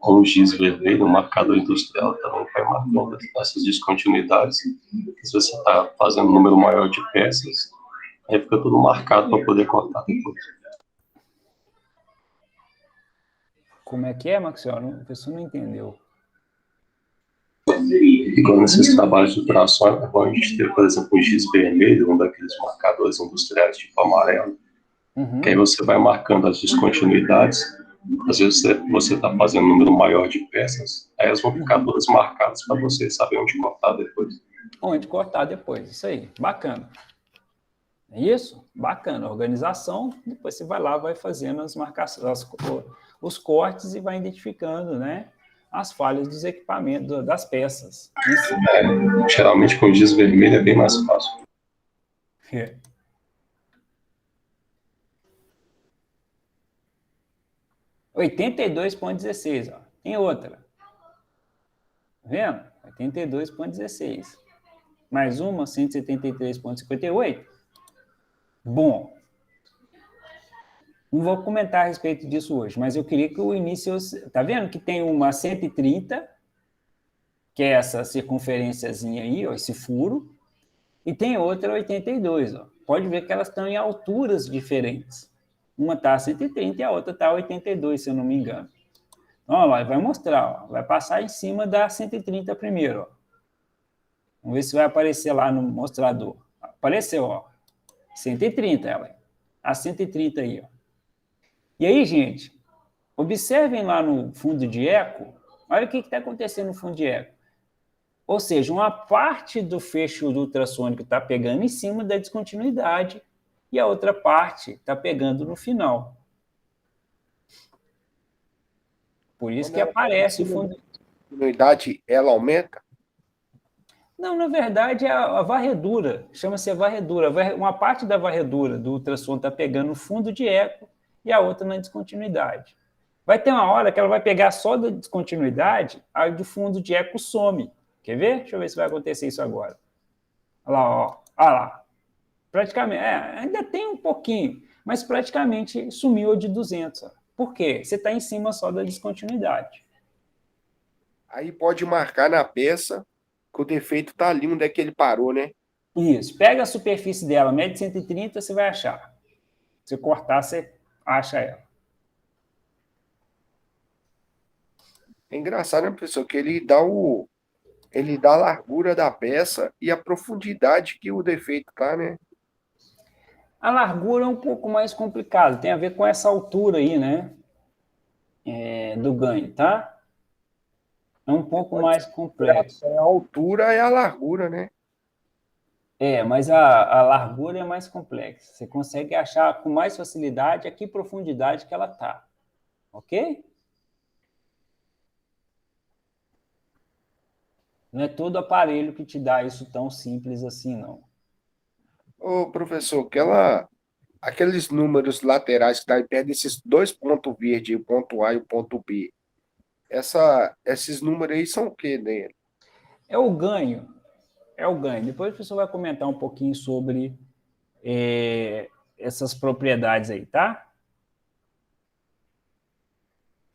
Speaker 2: um giz vermelho, um marcador industrial também para marcar essas descontinuidades. Se você está fazendo um número maior de peças, aí fica tudo marcado para poder cortar depois.
Speaker 1: Como é que é, Maxiel? A pessoa não entendeu.
Speaker 2: Igual nesses trabalhos de ultrassom, é bom a gente ter, por exemplo, um giz vermelho, um daqueles marcadores industriais tipo amarelo, que aí você vai marcando as descontinuidades. Às vezes você está fazendo um número maior de peças, aí elas vão ficar todas marcadas para você saber onde cortar depois.
Speaker 1: Onde cortar depois, isso aí, bacana. É isso? Bacana. Organização, depois você vai lá, vai fazendo as marcações, os cortes e vai identificando, né, as falhas dos equipamentos, das peças. Isso.
Speaker 2: Geralmente com giz vermelho é bem mais fácil.
Speaker 1: É. R$ 82,16, ó. Tem outra. Tá vendo? 82,16. Mais uma, 173,58. Bom, não vou comentar a respeito disso hoje, mas eu queria que o início... Tá vendo que tem uma 130, que é essa circunferênciazinha aí, ó, esse furo, e tem outra 82, ó. Pode ver que elas estão em alturas diferentes. Uma está a 130 e a outra está a 82, se eu não me engano. Então, ó, lá, vai mostrar, ó, vai passar em cima da 130 primeiro, ó. Vamos ver se vai aparecer lá no mostrador. Apareceu, ó. 130 ela. A 130 aí, ó. E aí, gente, observem lá no fundo de eco, olha o que está acontecendo no fundo de eco. Ou seja, uma parte do fecho do ultrassônico está pegando em cima da descontinuidade e a outra parte está pegando no final. Por isso que aparece o fundo.
Speaker 3: A continuidade, ela aumenta?
Speaker 1: Não, na verdade, é a varredura, chama-se a varredura. Uma parte da varredura do ultrassom está pegando no fundo de eco e a outra na descontinuidade. Vai ter uma hora que ela vai pegar só da descontinuidade, aí do fundo de eco some. Quer ver? Deixa eu ver se vai acontecer isso agora. Olha lá, ó. Olha lá. Praticamente, ainda tem um pouquinho, mas praticamente sumiu de 200. Por quê? Você está em cima só da descontinuidade.
Speaker 3: Aí pode marcar na peça que o defeito tá ali onde é que ele parou, né?
Speaker 1: Isso. Pega a superfície dela, mede 130, você vai achar. Se cortar, você acha ela.
Speaker 3: É engraçado, né, professor, que ele dá a largura da peça e a profundidade que o defeito tá, né?
Speaker 1: A largura é um pouco mais complicado, tem a ver com essa altura aí, né? Do ganho, tá? É um pouco mais complexo.
Speaker 3: A altura é a largura, né?
Speaker 1: Mas a largura é mais complexa. Você consegue achar com mais facilidade a que profundidade que ela tá. Ok? Não é todo aparelho que te dá isso tão simples assim, não.
Speaker 3: Ô, professor, aqueles números laterais que está em perto desses dois pontos verdes, o ponto A e o ponto B, esses números aí são o quê dele?
Speaker 1: É o ganho. É o ganho. Depois o professor vai comentar um pouquinho sobre essas propriedades aí, tá?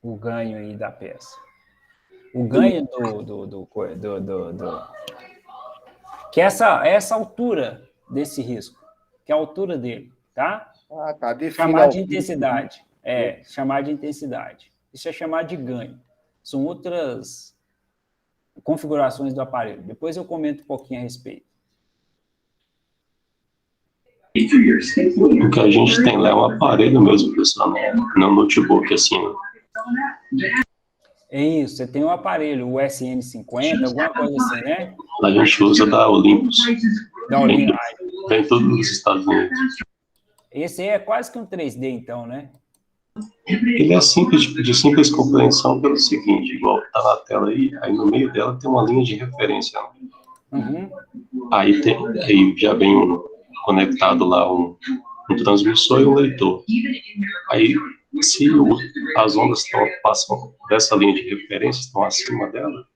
Speaker 1: O ganho aí da peça. O ganho que é essa altura desse risco, que é a altura dele, tá?
Speaker 3: Ah, tá, define a
Speaker 1: Chamar de
Speaker 3: altura.
Speaker 1: intensidade. Chamar de intensidade. Isso é chamar de ganho. São outras configurações do aparelho. Depois eu comento um pouquinho a respeito.
Speaker 2: O que a gente tem lá é um aparelho mesmo, pessoal, não notebook, assim.
Speaker 1: É isso, você tem um aparelho, o SN50, alguma coisa assim, né?
Speaker 2: A gente usa da Olympus.
Speaker 1: Da Olympus.
Speaker 2: Tem todos os Estados Unidos.
Speaker 1: Esse aí é quase que um 3D, então, né?
Speaker 2: Ele é simples, de simples compreensão pelo seguinte, igual está na tela aí no meio dela tem uma linha de referência.
Speaker 1: Uhum.
Speaker 2: Aí já vem conectado lá um transmissor e um leitor. Aí, se as ondas passam dessa linha de referência, estão acima dela,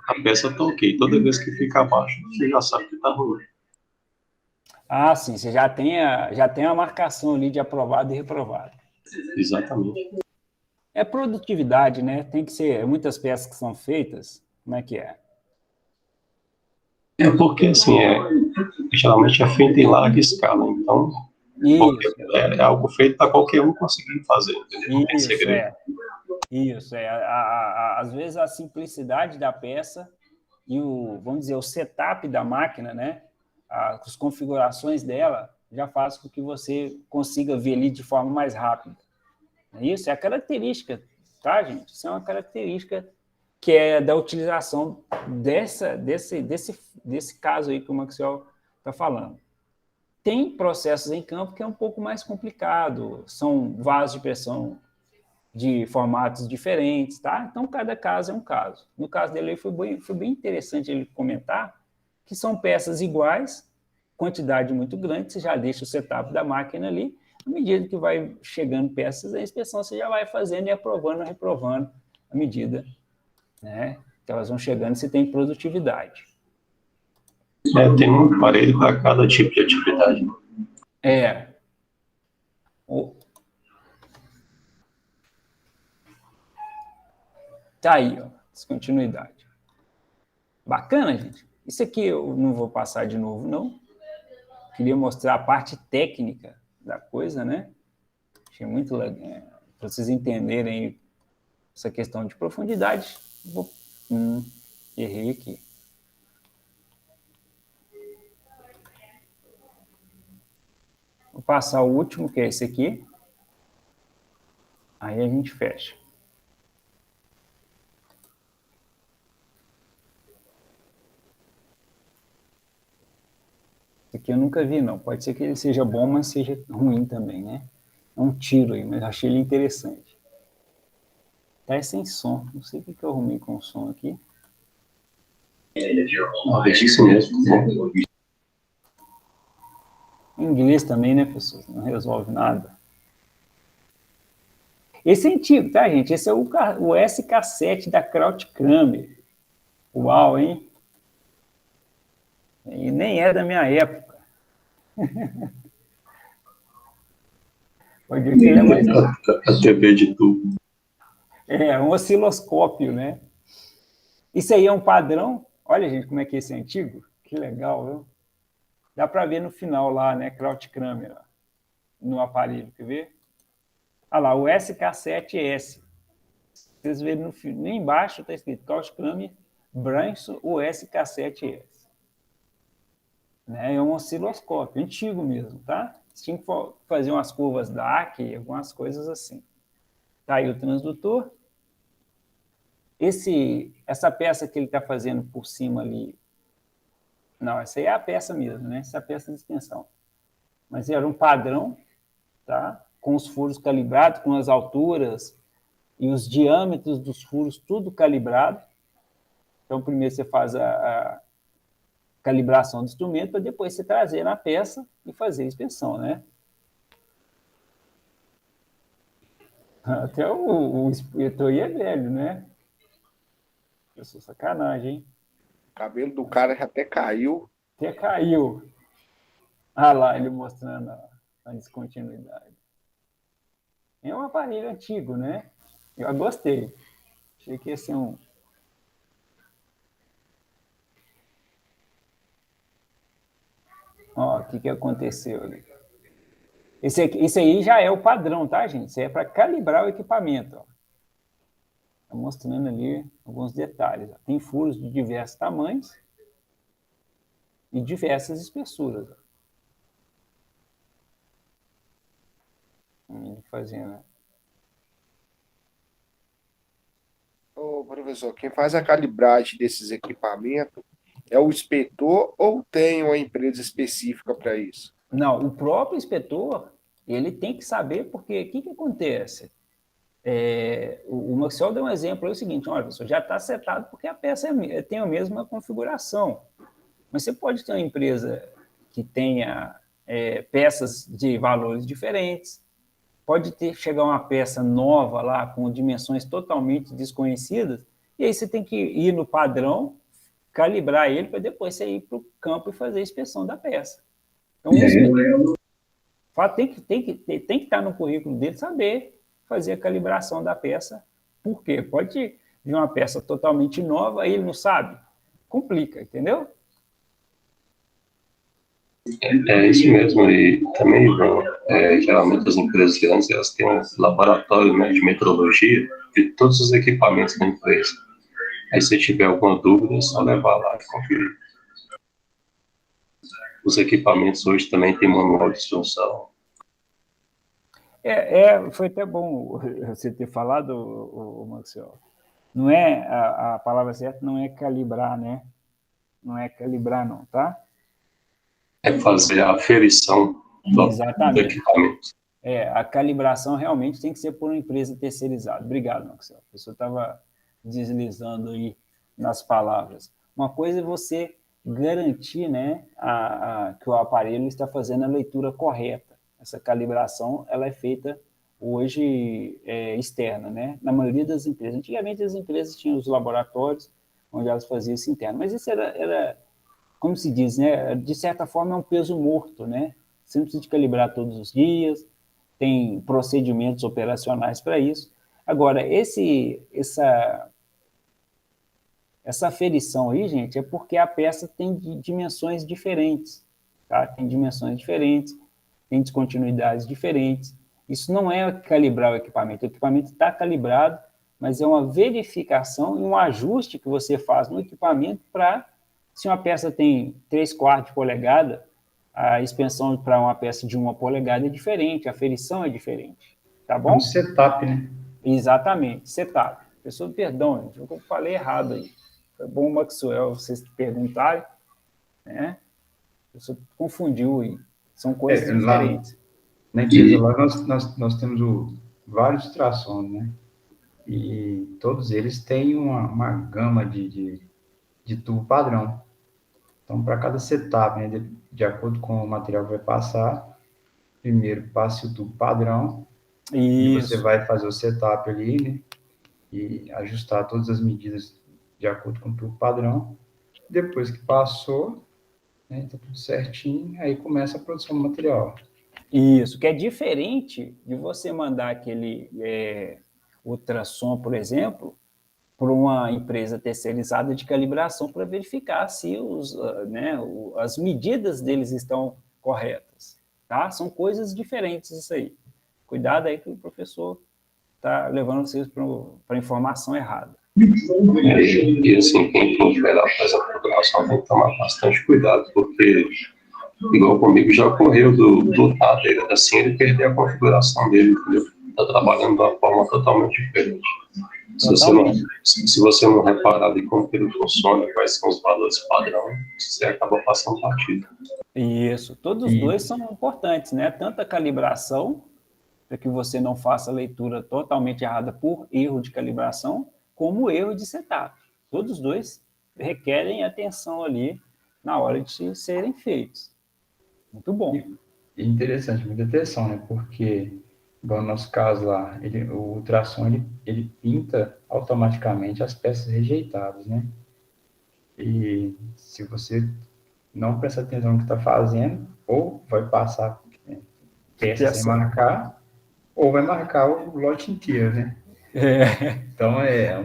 Speaker 2: a peça está ok. Toda vez que fica abaixo, você já sabe que está ruim.
Speaker 1: Ah, sim, você já tem a marcação ali de aprovado e reprovado.
Speaker 2: Exatamente.
Speaker 1: É produtividade, né? Tem que ser muitas peças que são feitas. Como é que é?
Speaker 2: É porque, assim, geralmente é feito em larga escala, então é algo feito para qualquer um conseguir fazer, entendeu? Não tem segredo.
Speaker 1: Isso. Às vezes a simplicidade da peça e vamos dizer, o setup da máquina, né? As configurações dela já faz com que você consiga ver ali de forma mais rápida. Isso é a característica, tá, gente? Isso é uma característica que é da utilização desse caso aí que o Maxwell está falando. Tem processos em campo que é um pouco mais complicado, são vasos de pressão de formatos diferentes, tá? Então, cada caso é um caso. No caso dele, foi bem interessante ele comentar que são peças iguais, quantidade muito grande, você já deixa o setup da máquina ali, à medida que vai chegando peças, a inspeção você já vai fazendo e aprovando, reprovando, à medida, né, que elas vão chegando, você tem produtividade.
Speaker 2: Tem um aparelho para cada tipo de atividade.
Speaker 1: Tá aí, ó, descontinuidade. Bacana, gente. Isso aqui eu não vou passar de novo, não. Queria mostrar a parte técnica da coisa, né? Achei muito legal. Para vocês entenderem essa questão de profundidade. Errei aqui. Vou passar o último, que é esse aqui. Aí a gente fecha. Esse aqui eu nunca vi, não. Pode ser que ele seja bom, mas seja ruim também, né? É um tiro aí, mas achei ele interessante. Tá sem som. Não sei o que eu arrumei com o som aqui.
Speaker 2: Deixa isso mesmo.
Speaker 1: Em inglês também, né, pessoal? Não resolve nada. Esse é antigo, tá, gente? Esse é o SK7 da Kraut-Kramer. Uau, hein? E nem é da minha época. Pode ver que ele é mais...
Speaker 2: A TV de tubo.
Speaker 1: É, um osciloscópio, né? Isso aí é um padrão. Olha, gente, como é que esse é antigo. Que legal, viu? Dá para ver no final lá, né? Kraut-Kramer, no aparelho, quer ver? Olha lá, o SK7S. Vocês verem no filme, nem embaixo está escrito Kraut-Kramer Branson, o SK7S. Né? É um osciloscópio, antigo mesmo, tá? Tinha que fazer umas curvas DAC, algumas coisas assim. Tá aí o transdutor. Essa peça que ele está fazendo por cima ali, não, essa aí é a peça mesmo, né? Essa é a peça de extensão. Mas era um padrão, tá? Com os furos calibrados, com as alturas e os diâmetros dos furos, tudo calibrado. Então, primeiro você faz a calibração do instrumento, para depois você trazer na peça e fazer a inspeção, né? Até o inspetor aí é velho, né? Eu sou sacanagem, hein?
Speaker 3: O cabelo do cara já até caiu.
Speaker 1: Até caiu. Ah lá, ele mostrando a descontinuidade. É um aparelho antigo, né? Eu gostei. Achei que ia ser um... Ó, o que aconteceu ali? Esse aí já é o padrão, tá, gente? Isso aí é para calibrar o equipamento. Está mostrando ali alguns detalhes. Ó. Tem furos de diversos tamanhos e diversas espessuras. Fazendo.
Speaker 3: Ô, professor, quem faz a calibragem desses equipamentos é o inspetor ou tem uma empresa específica para isso?
Speaker 1: Não, o próprio inspetor, ele tem que saber, porque o que acontece? O Maxwell deu um exemplo, é o seguinte, olha, professor, já está setado porque a peça tem a mesma configuração. Mas você pode ter uma empresa que tenha peças de valores diferentes, pode chegar uma peça nova lá, com dimensões totalmente desconhecidas, e aí você tem que ir no padrão, calibrar ele, para depois você ir para o campo e fazer a inspeção da peça. Então, tem que estar no currículo dele saber fazer a calibração da peça. Por quê? Pode vir uma peça totalmente nova, aí ele não sabe. Complica, entendeu?
Speaker 2: É isso mesmo, e também, Ivan, geralmente as empresas grandes elas têm um laboratório, né, de metrologia de todos os equipamentos da empresa. Aí se tiver alguma dúvida, é só levar lá e conferir. Os equipamentos hoje também têm manual de instrução.
Speaker 1: Foi até bom você ter falado, Maxwell. Não é, a palavra certa não é calibrar, né? Não é calibrar, não, tá?
Speaker 2: É fazer a aferição do equipamento.
Speaker 1: A calibração realmente tem que ser por uma empresa terceirizada. Obrigado, Maxwell. A pessoa estava deslizando aí nas palavras. Uma coisa é você garantir, né, que o aparelho está fazendo a leitura correta. Essa calibração ela é feita hoje externa, né? Na maioria das empresas. Antigamente as empresas tinham os laboratórios onde elas faziam isso interno, mas isso era como se diz, né? De certa forma é um peso morto, né? Você não precisa de calibrar todos os dias, tem procedimentos operacionais para isso. Agora, essa aferição aí, gente, é porque a peça tem dimensões diferentes, tá? Tem dimensões diferentes, tem descontinuidades diferentes. Isso não é calibrar o equipamento está calibrado, mas é uma verificação e um ajuste que você faz no equipamento para, se uma peça tem 3/4 de polegada, a expensão para uma peça de 1 polegada é diferente, a aferição é diferente, tá bom?
Speaker 4: É um setup, né?
Speaker 1: Exatamente, setup. Pessoal, perdão, gente, eu falei errado aí. Foi bom, Maxwell, vocês perguntarem, né? A pessoa confundiu aí. São coisas diferentes.
Speaker 4: Na empresa lá, nós temos vários ultrassons, né? E todos eles têm uma gama de tubo padrão. Então, para cada setup, né, de acordo com o material que vai passar, primeiro passe o tubo padrão, e você vai fazer o setup ali, né? E ajustar todas as medidas de acordo com o tubo padrão. Depois que passou, né, tá tudo certinho, aí começa a produção do material.
Speaker 1: Isso, que é diferente de você mandar aquele ultrassom, por exemplo, para uma empresa terceirizada de calibração para verificar se as medidas deles estão corretas. Tá? São coisas diferentes isso aí. Cuidado aí que o professor está levando vocês para a informação errada.
Speaker 2: E assim, quem for operar para essa configuração tem que tomar bastante cuidado, porque, igual comigo, já ocorreu do dele, assim, ele perder a configuração dele, entendeu? Está trabalhando de uma forma totalmente diferente. Se você não reparar ali como que ele funciona, quais são os valores padrão, você acaba passando partido.
Speaker 1: Isso, todos os dois são importantes, né? Tanto a calibração, para que você não faça a leitura totalmente errada por erro de calibração, como o erro de setup. Todos os dois requerem atenção ali na hora de serem feitos. Muito bom.
Speaker 4: Interessante, muita atenção, né? Porque, igual no nosso caso lá, o ultrassom, ele pinta automaticamente as peças rejeitadas, né? E se você não prestar atenção no que está fazendo, ou vai passar peça sem marcar, ou vai marcar o lote inteiro, né? Então, é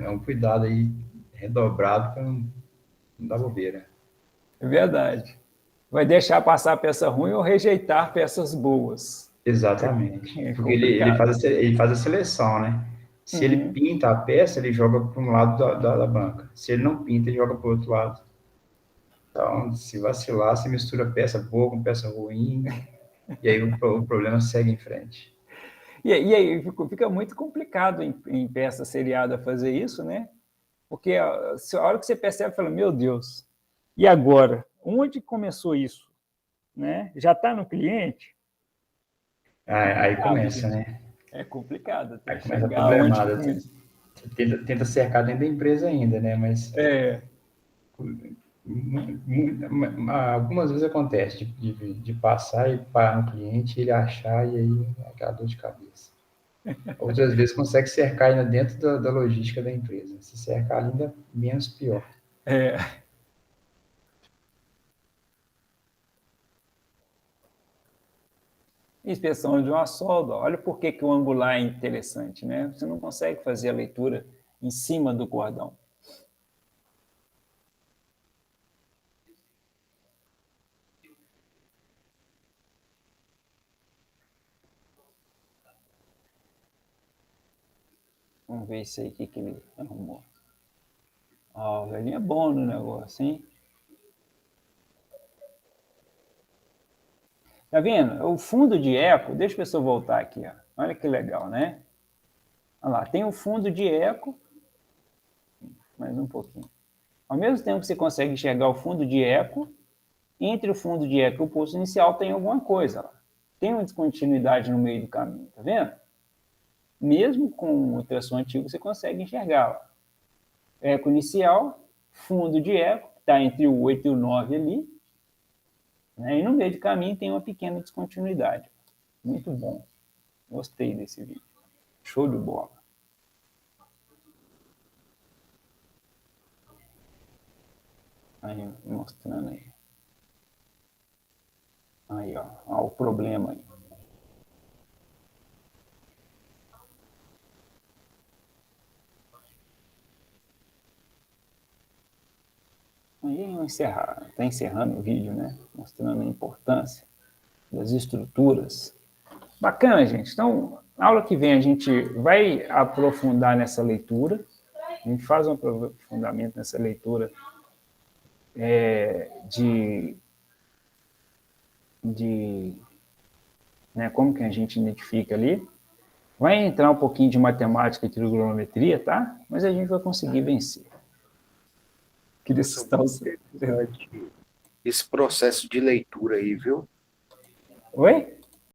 Speaker 4: um cuidado aí redobrado para não dar bobeira.
Speaker 1: É verdade. Vai deixar passar peça ruim ou rejeitar peças boas.
Speaker 4: Exatamente. Porque ele faz a seleção, né? Se ele pinta a peça, ele joga para um lado da banca. Se ele não pinta, ele joga para o outro lado. Então, se vacilar, você mistura peça boa com peça ruim, e aí o problema segue em frente.
Speaker 1: E aí fica muito complicado em peça seriada fazer isso, né? Porque a hora que você percebe, fala, meu Deus, e agora? Onde começou isso? Né? Já está no cliente?
Speaker 4: Aí começa, né?
Speaker 1: É complicado.
Speaker 4: Aí começa a problemada. Tenta cercar dentro da empresa ainda, né? Mas algumas vezes acontece de passar e parar no cliente, ele achar e aí aquela dor de cabeça. Outras vezes consegue cercar ainda dentro da logística da empresa. Se cercar ainda menos pior.
Speaker 1: Inspeção de uma solda. Olha por que o angular é interessante, né? Você não consegue fazer a leitura em cima do cordão. Vamos ver isso aí, o que ele arrumou. Ó, o velhinho é bom no negócio, hein? Tá vendo? O fundo de eco, deixa a pessoa voltar aqui, ó. Olha que legal, né? Olha lá, tem o fundo de eco, mais um pouquinho. Ao mesmo tempo que você consegue enxergar o fundo de eco, entre o fundo de eco e o pulso inicial tem alguma coisa lá. Tem uma descontinuidade no meio do caminho, tá vendo? Mesmo com o ultrassom antigo, você consegue enxergar lá. Eco inicial, fundo de eco, que está entre o 8 e o 9 ali, né? E no meio do caminho tem uma pequena descontinuidade. Muito bom. Gostei desse vídeo. Show de bola. Aí, mostrando aí. Aí, ó. Ó o problema aí. Aí está encerrando o vídeo, né? Mostrando a importância das estruturas. Bacana, gente. Então, na aula que vem a gente vai aprofundar nessa leitura. A gente faz um aprofundamento nessa leitura né, como que a gente identifica ali. Vai entrar um pouquinho de matemática e trigonometria, tá? Mas a gente vai conseguir vencer.
Speaker 3: Esse processo de leitura aí, viu?
Speaker 1: Oi?